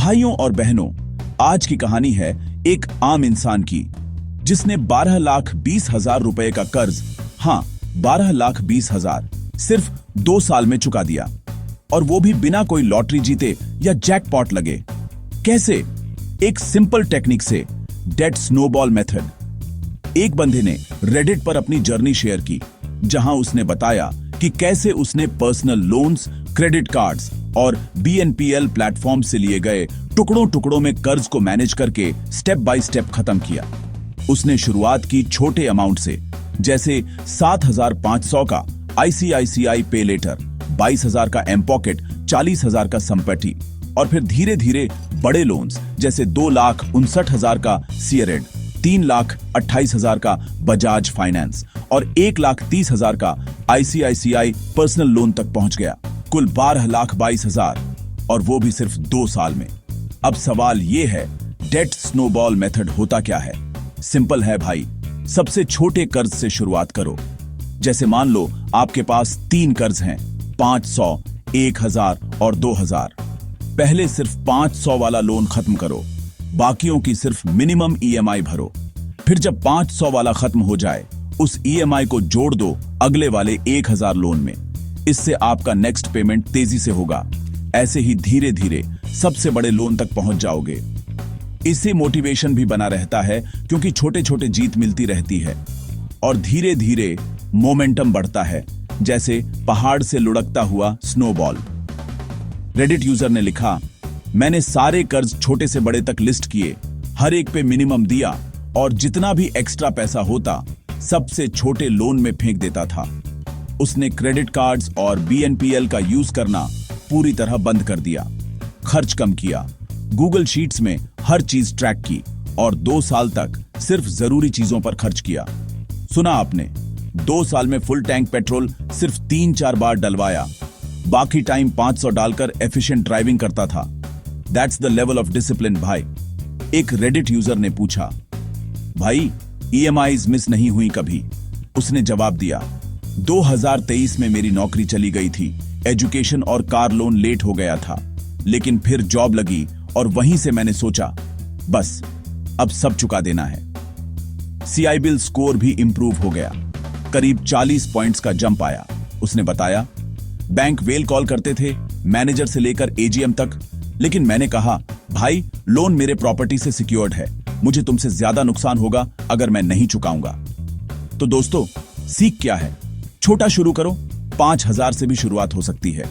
भाइयों और बहनों, आज की कहानी है एक आम इंसान की जिसने 12,20,000 रुपए का कर्ज, हाँ 12,20,000 सिर्फ 2 साल में चुका दिया, और वो भी बिना कोई लॉटरी जीते या जैकपॉट लगे। कैसे? एक सिंपल टेक्निक से, डेट स्नोबॉल मेथड। एक बंदे ने रेडिट पर अपनी जर्नी शेयर की, जहां उसने बताया कि कैसे उसने पर्सनल लोन्स, क्रेडिट कार्ड्स और BNPL प्लेटफॉर्म से लिए गए टुकड़ों टुकड़ों में कर्ज को मैनेज करके स्टेप बाय स्टेप खत्म किया। उसने शुरुआत की छोटे अमाउंट से, जैसे 7,500 का ICICI पे लेटर, 22,000 का एम पॉकेट, 40,000 का संपत्ति, और फिर धीरे धीरे बड़े लोन्स जैसे 2,59,000 का सीएरेड, 3,28,000 का बजाज फाइनेंस और 1,30,000 का ICICI पर्सनल लोन तक पहुंच गया। कुल 12,22,000, और वो भी सिर्फ 2 साल में। अब सवाल ये है, डेट स्नोबॉल मेथड होता क्या है? सिंपल है भाई, सबसे छोटे कर्ज से शुरुआत करो। जैसे मान लो आपके पास 3 कर्ज हैं, 500, 1,000 और 2,000। पहले सिर्फ 500 वाला लोन खत्म करो, बाकियों की सिर्फ मिनिमम EMI भरो। फिर जब 500 वाला खत्म हो जाए, उस EMI को जोड़ दो अगले वाले 1,000 लोन में। इससे आपका नेक्स्ट पेमेंट तेजी से होगा। ऐसे ही धीरे धीरे सबसे बड़े लोन तक पहुंच जाओगे। इससे मोटिवेशन भी बना रहता है, क्योंकि छोटे छोटे जीत मिलती रहती है और धीरे धीरे मोमेंटम बढ़ता है, जैसे पहाड़ से लुढ़कता हुआ स्नोबॉल। रेडिट यूजर ने लिखा, मैंने सारे कर्ज छोटे से बड़े तक लिस्ट किए, हर एक पे मिनिमम दिया, और जितना भी एक्स्ट्रा पैसा होता सबसे छोटे लोन में फेंक देता था। उसने क्रेडिट कार्ड्स और BNPL का यूज करना पूरी तरह बंद कर दिया, खर्च कम किया, गूगल शीट्स में हर चीज ट्रैक की, और 2 साल तक सिर्फ जरूरी चीजों पर खर्च किया। सुना आपने, 2 साल में फुल टैंक पेट्रोल सिर्फ 3-4 बार डलवाया, बाकी टाइम 500 डालकर एफिशिएंट ड्राइविंग करता था। That's the level of discipline भाई। एक रेडिट यूजर ने पूछा, भाई EMIs मिस नहीं हुई कभी? उसने जवाब दिया, 2023 में मेरी नौकरी चली गई थी, एजुकेशन और कार लोन लेट हो गया था, लेकिन फिर जॉब लगी और वहीं से मैंने सोचा, बस अब सब चुका देना है। CIBIL स्कोर भी इंप्रूव हो गया, करीब 40 पॉइंट्स का जंप आया। उसने बताया, बैंक वेल कॉल करते थे, मैनेजर से लेकर AGM तक, लेकिन मैंने कहा, भाई लोन मेरे प्रॉपर्टी से सिक्योर्ड है, मुझे तुमसे ज्यादा नुकसान होगा अगर मैं नहीं चुकाऊंगा। तो दोस्तों, सीख क्या है? छोटा शुरू करो, 5,000 से भी शुरुआत हो सकती है।